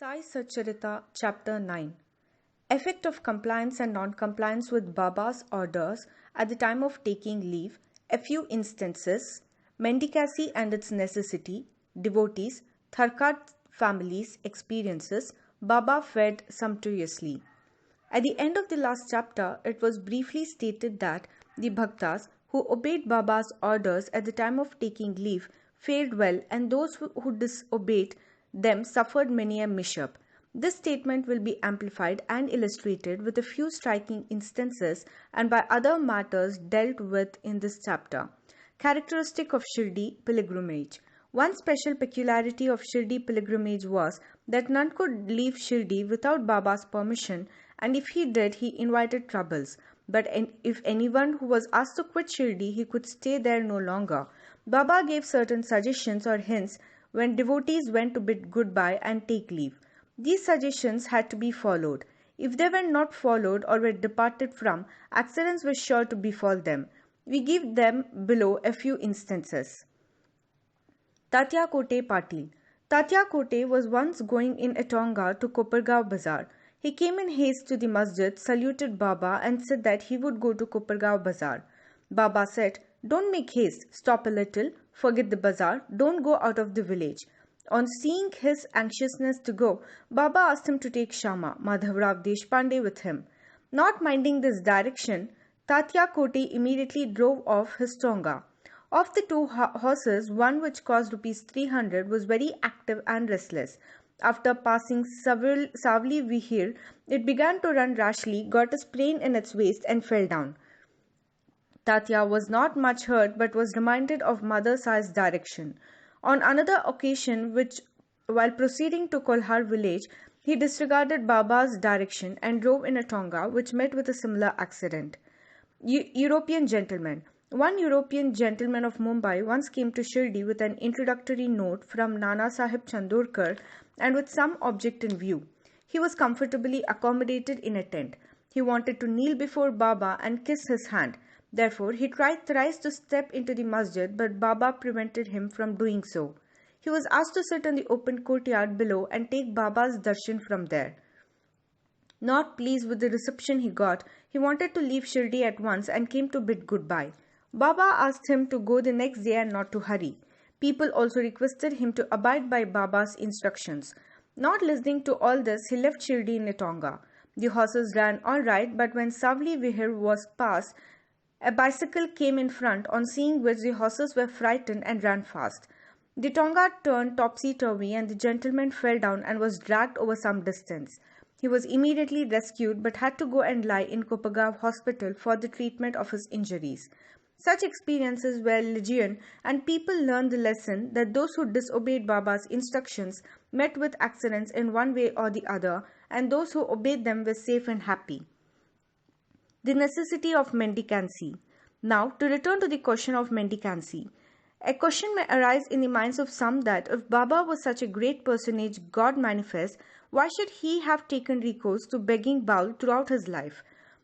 Sai Satcharita, Chapter 9. Effect of compliance and non-compliance with Baba's orders at the time of taking leave, a few instances, mendicancy and its necessity, devotees, Tharkat families' experiences, Baba fed sumptuously. At the end of the last chapter, it was briefly stated that the Bhaktas who obeyed Baba's orders at the time of taking leave fared well, and those who disobeyed them suffered many a mishap. This statement will be amplified and illustrated with a few striking instances and by other matters dealt with in this chapter. Characteristic of Shirdi pilgrimage. One special peculiarity of Shirdi pilgrimage was that none could leave Shirdi without Baba's permission, and if he did, he invited troubles. But if anyone who was asked to quit Shirdi, he could stay there no longer. Baba gave certain suggestions or hints when devotees went to bid goodbye and take leave. These suggestions had to be followed. If they were not followed or were departed from, accidents were sure to befall them. We give them below a few instances. Tatya Kote Patil. Tatya Kote was once going in a tonga to Kopargaon Bazaar. He came in haste to the masjid, saluted Baba and said that he would go to Kopargaon Bazaar. Baba said, "Don't make haste, stop a little, forget the bazaar, don't go out of the village." On seeing his anxiousness to go, Baba asked him to take Shama, Madhavrao Deshpande, with him. Not minding this direction, Tatya Kote immediately drove off his tonga. Of the two horses, one which cost ₹300 was very active and restless. After passing Savli Vihir, it began to run rashly, got a sprain in its waist and fell down. Tatya was not much hurt but was reminded of Mother Sai's direction. On another occasion, while proceeding to Kolhar village, he disregarded Baba's direction and drove in a tonga which met with a similar accident. European gentleman. One European gentleman of Mumbai once came to Shirdi with an introductory note from Nana Sahib Chandorkar and with some object in view. He was comfortably accommodated in a tent. He wanted to kneel before Baba and kiss his hand. Therefore, he tried thrice to step into the masjid, but Baba prevented him from doing so. He was asked to sit in the open courtyard below and take Baba's darshan from there. Not pleased with the reception he got, he wanted to leave Shirdi at once and came to bid goodbye. Baba asked him to go the next day and not to hurry. People also requested him to abide by Baba's instructions. Not listening to all this, he left Shirdi in a tonga. The horses ran all right, but when Savli Vihir was passed, a bicycle came in front, on seeing which the horses were frightened and ran fast. The tonga turned topsy-turvy and the gentleman fell down and was dragged over some distance. He was immediately rescued but had to go and lie in Kopargaon hospital for the treatment of his injuries. Such experiences were legion, and people learned the lesson that those who disobeyed Baba's instructions met with accidents in one way or the other, and those who obeyed them were safe and happy. The necessity of mendicancy. Now, to return to the question of mendicancy. A question may arise in the minds of some that if Baba was such a great personage, God manifest, why should he have taken recourse to begging bowl throughout his life?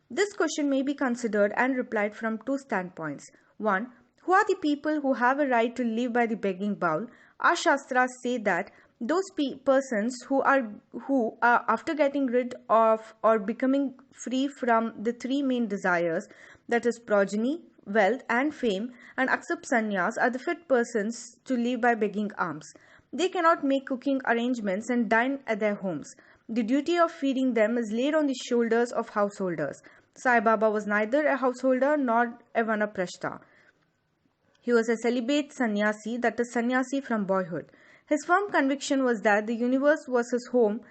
This question may be considered and replied from two standpoints. 1. Who are the people who have a right to live by the begging bowl? Our Shastras say that those persons who are after getting rid of or becoming free from the three main desires, that is progeny, wealth and fame, and accept sannyas, are the fit persons to live by begging alms. They cannot make cooking arrangements and dine at their homes. The duty of feeding them is laid on the shoulders of householders. Sai Baba was neither a householder nor a vanaprashta. He was a celibate sannyasi, that is sannyasi from boyhood. His firm conviction was that the universe was his home.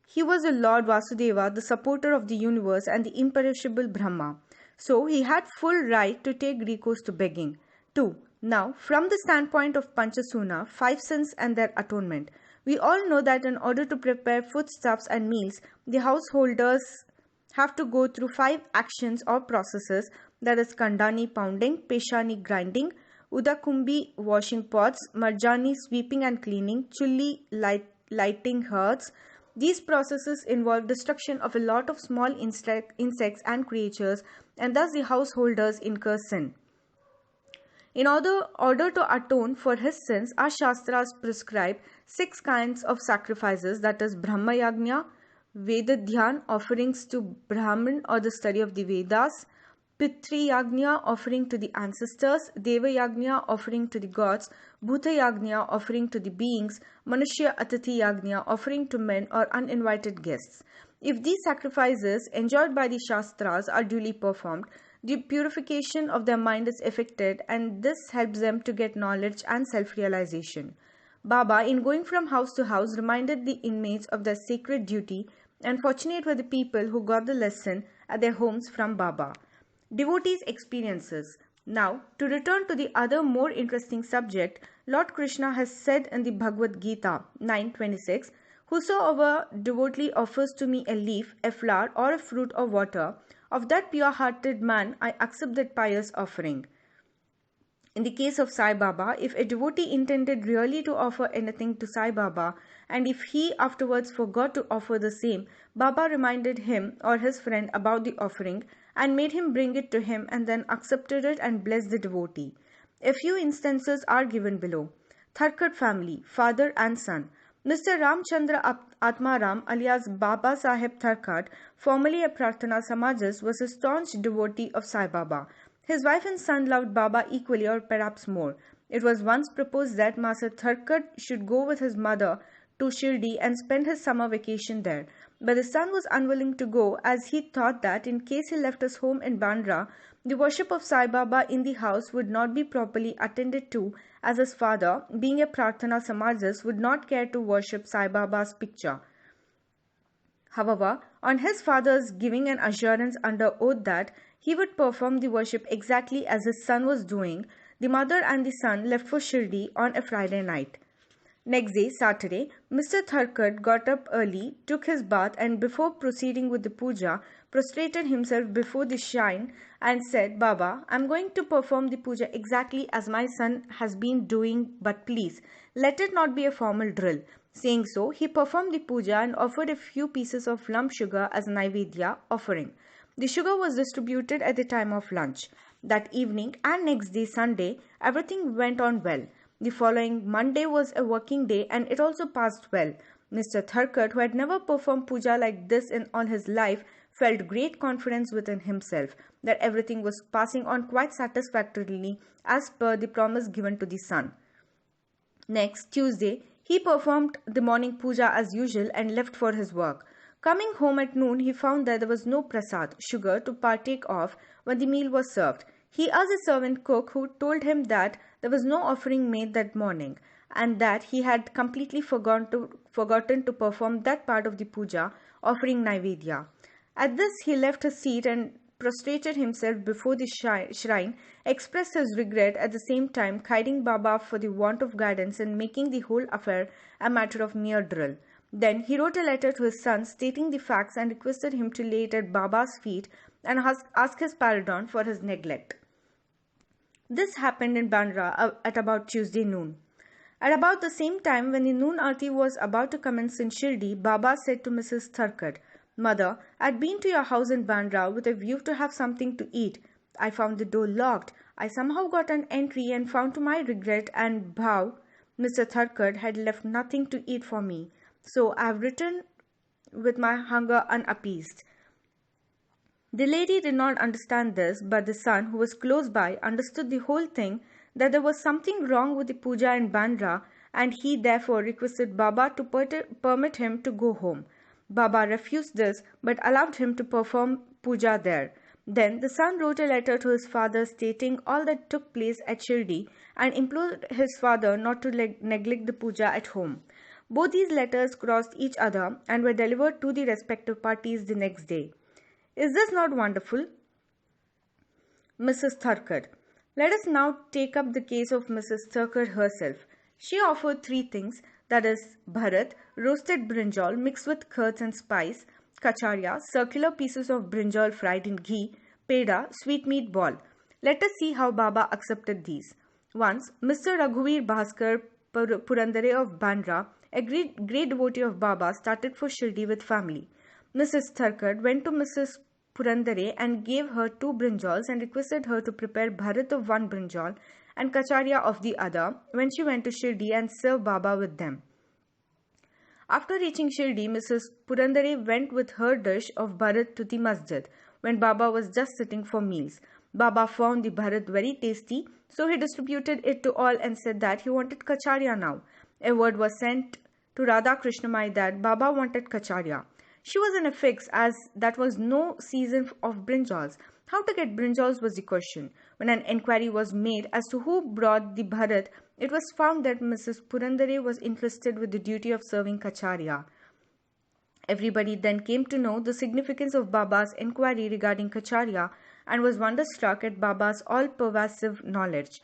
He was a Lord Vasudeva, the supporter of the universe and the imperishable Brahma. So he had full right to take recourse to begging. 2. Now, from the standpoint of Panchasuna, 5 sins and their atonement, we all know that in order to prepare foodstuffs and meals, the householders have to go through 5 actions or processes, that is Kandani pounding, Peshani grinding, Udakumbi washing pots, Marjani sweeping and cleaning, Chulli lighting hearths. These processes involve destruction of a lot of small insects and creatures, and thus the householders incur sin. In order to atone for his sins, our Shastras prescribe 6 kinds of sacrifices, that is Brahma Yagna, Vedadhyan, offerings to Brahman or the study of the Vedas, Pitri Yagna, offering to the ancestors, Deva Yagna, offering to the gods, Bhuta Yagna, offering to the beings, Manushya Atithi Yagna, offering to men or uninvited guests. If these sacrifices enjoined by the Shastras are duly performed, the purification of their mind is effected, and this helps them to get knowledge and self-realization. Baba, in going from house to house, reminded the inmates of their sacred duty, and fortunate were the people who got the lesson at their homes from Baba. Devotees' experiences. Now, to return to the other more interesting subject, Lord Krishna has said in the Bhagavad Gita 9:26, "Whosoever devoutly offers to me a leaf, a flower, or a fruit or water, of that pure-hearted man I accept that pious offering." In the case of Sai Baba, if a devotee intended really to offer anything to Sai Baba, and if he afterwards forgot to offer the same, Baba reminded him or his friend about the offering and made him bring it to him, and then accepted it and blessed the devotee. A few instances are given below. Tharkar family, father and son. Mr. Ramchandra Atmaram alias Baba Saheb Tharkar, formerly a Prarthana Samajas, was a staunch devotee of Sai Baba. His wife and son loved Baba equally or perhaps more. It was once proposed that Master Tharkar should go with his mother to Shirdi and spend his summer vacation there. But the son was unwilling to go, as he thought that in case he left his home in Bandra, the worship of Sai Baba in the house would not be properly attended to, as his father, being a Prarthana Samajas, would not care to worship Sai Baba's picture. However, on his father's giving an assurance under oath that he would perform the worship exactly as his son was doing, the mother and the son left for Shirdi on a Friday night. Next day, Saturday, Mr. Tharkar got up early, took his bath, and before proceeding with the puja, prostrated himself before the shrine and said, "Baba, I am going to perform the puja exactly as my son has been doing, but please, let it not be a formal drill." Saying so, he performed the puja and offered a few pieces of lump sugar as Naivedya offering. The sugar was distributed at the time of lunch. That evening and next day, Sunday, everything went on well. The following Monday was a working day, and it also passed well. Mr. Tharkar, who had never performed puja like this in all his life, felt great confidence within himself that everything was passing on quite satisfactorily as per the promise given to the son. Next, Tuesday, he performed the morning puja as usual and left for his work. Coming home at noon, he found that there was no prasad, sugar, to partake of when the meal was served. He asked the servant cook, who told him that there was no offering made that morning, and that he had completely forgotten to perform that part of the puja, offering Naivedya. At this, he left his seat and prostrated himself before the shrine, expressed his regret, at the same time chiding Baba for the want of guidance and making the whole affair a matter of mere drill. Then he wrote a letter to his son stating the facts and requested him to lay it at Baba's feet and ask his pardon for his neglect. This happened in Bandra at about Tuesday noon. At about the same time, when the noon aarti was about to commence in Shirdi, Baba said to Mrs. Tharkar, "Mother, I'd been to your house in Bandra with a view to have something to eat. I found the door locked. I somehow got an entry and found to my regret and bhav Mr. Tharkar had left nothing to eat for me. So I have returned with my hunger unappeased." The lady did not understand this, but the son, who was close by, understood the whole thing, that there was something wrong with the puja in Bandra, and he therefore requested Baba to permit him to go home. Baba refused this, but allowed him to perform puja there. Then the son wrote a letter to his father stating all that took place at Shirdi and implored his father not to neglect the puja at home. Both these letters crossed each other and were delivered to the respective parties the next day. Is this not wonderful? Mrs. Tharkar. Let us now take up the case of Mrs. Tharkar herself. She offered 3 things, that is, bharat, roasted brinjal mixed with curds and spice, kacharya, circular pieces of brinjal fried in ghee, peda, sweetmeat ball. Let us see how Baba accepted these. Once, Mr. Raghuveer Bhaskar Purandare of Bandra, a great devotee of Baba, started for Shirdi with family. Mrs. Tharkar went to Mrs. Purandare and gave her 2 brinjals and requested her to prepare bharat of 1 brinjal and Kacharya of the other when she went to Shirdi and served Baba with them. After reaching Shirdi, Mrs. Purandare went with her dish of bharat to the masjid when Baba was just sitting for meals. Baba found the bharat very tasty, so he distributed it to all and said that he wanted Kacharya now. A word was sent to Radha Krishnamai that Baba wanted Kacharya. She was in a fix as that was no season of brinjals. How to get brinjals was the question. When an enquiry was made as to who brought the bharat, it was found that Mrs. Purandare was entrusted with the duty of serving Kacharya. Everybody then came to know the significance of Baba's enquiry regarding Kacharya and was wonderstruck at Baba's all-pervasive knowledge.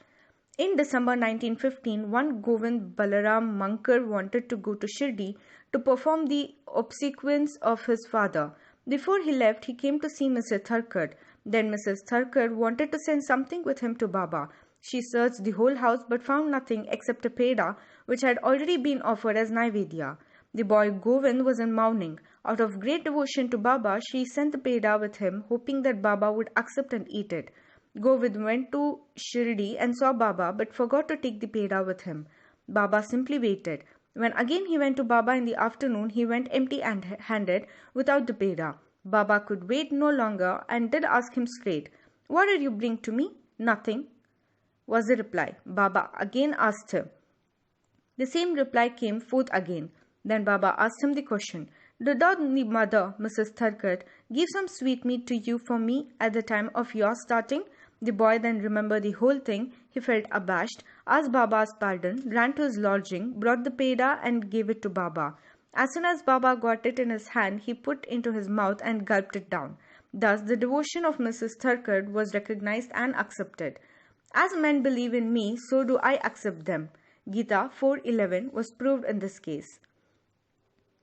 In December 1915, one Govind Balaram Mankar wanted to go to Shirdi to perform the obsequies of his father. Before he left, he came to see Mr. Tharkar. Then Mrs. Tharkar wanted to send something with him to Baba. She searched the whole house but found nothing except a peda which had already been offered as Naivedya. The boy Govind was in mourning. Out of great devotion to Baba, she sent the peda with him, hoping that Baba would accept and eat it. Govind went to Shirdi and saw Baba but forgot to take the peda with him. Baba simply waited. When again he went to Baba in the afternoon, he went empty-handed without the peda. Baba could wait no longer and did ask him straight, "What did you bring to me?" "Nothing," was the reply. Baba again asked him. The same reply came forth again. Then Baba asked him the question, "Did the mother, Mrs. Tharkar, give some sweetmeat to you for me at the time of your starting?" The boy then remembered the whole thing. He felt abashed, asked Baba's pardon, ran to his lodging, brought the peda and gave it to Baba. As soon as Baba got it in his hand, he put it into his mouth and gulped it down. Thus, the devotion of Mrs. Tharkar was recognized and accepted. As men believe in me, so do I accept them. Gita 4:11 was proved in this case.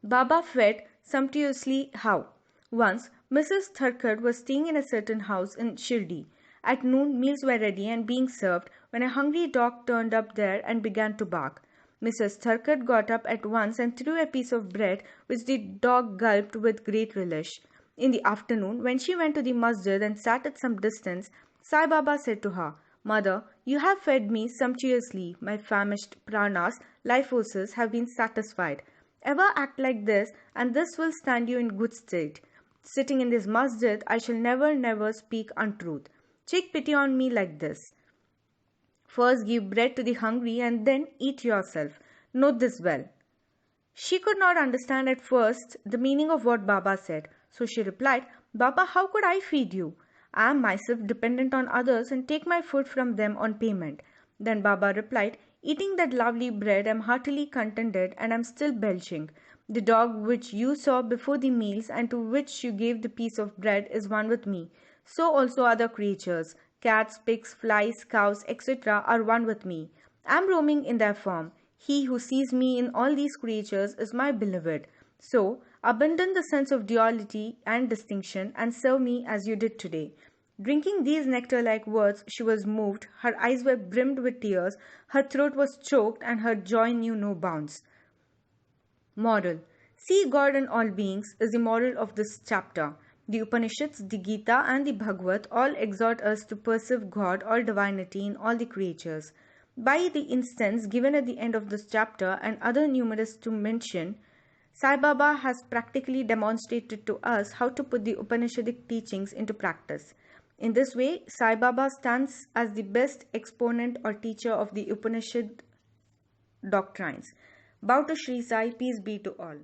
Baba fed sumptuously how? Once, Mrs. Tharkar was staying in a certain house in Shirdi. At noon, meals were ready and being served when a hungry dog turned up there and began to bark. Mrs. Tharkar got up at once and threw a piece of bread which the dog gulped with great relish. In the afternoon, when she went to the masjid and sat at some distance, Sai Baba said to her, "Mother, you have fed me sumptuously. My famished pranas, life forces, have been satisfied. Ever act like this, and this will stand you in good stead. Sitting in this masjid, I shall never speak untruth. Take pity on me like this. First give bread to the hungry and then eat yourself. Note this well." She could not understand at first the meaning of what Baba said. So she replied, "Baba, how could I feed you? I am myself dependent on others and take my food from them on payment." Then Baba replied, "Eating that lovely bread, I am heartily contented and am still belching. The dog which you saw before the meals and to which you gave the piece of bread is one with me. So also other creatures, cats, pigs, flies, cows, etc. are one with me. I am roaming in their form. He who sees me in all these creatures is my beloved. So, abandon the sense of duality and distinction and serve me as you did today." Drinking these nectar-like words, she was moved, her eyes were brimmed with tears, her throat was choked, and her joy knew no bounds. Moral: See God in all beings is the moral of this chapter. The Upanishads, the Gita, and the Bhagavad all exhort us to perceive God or divinity in all the creatures. By the instance given at the end of this chapter and other numerous to mention, Sai Baba has practically demonstrated to us how to put the Upanishadic teachings into practice. In this way, Sai Baba stands as the best exponent or teacher of the Upanishad doctrines. Bow to Sri Sai, peace be to all.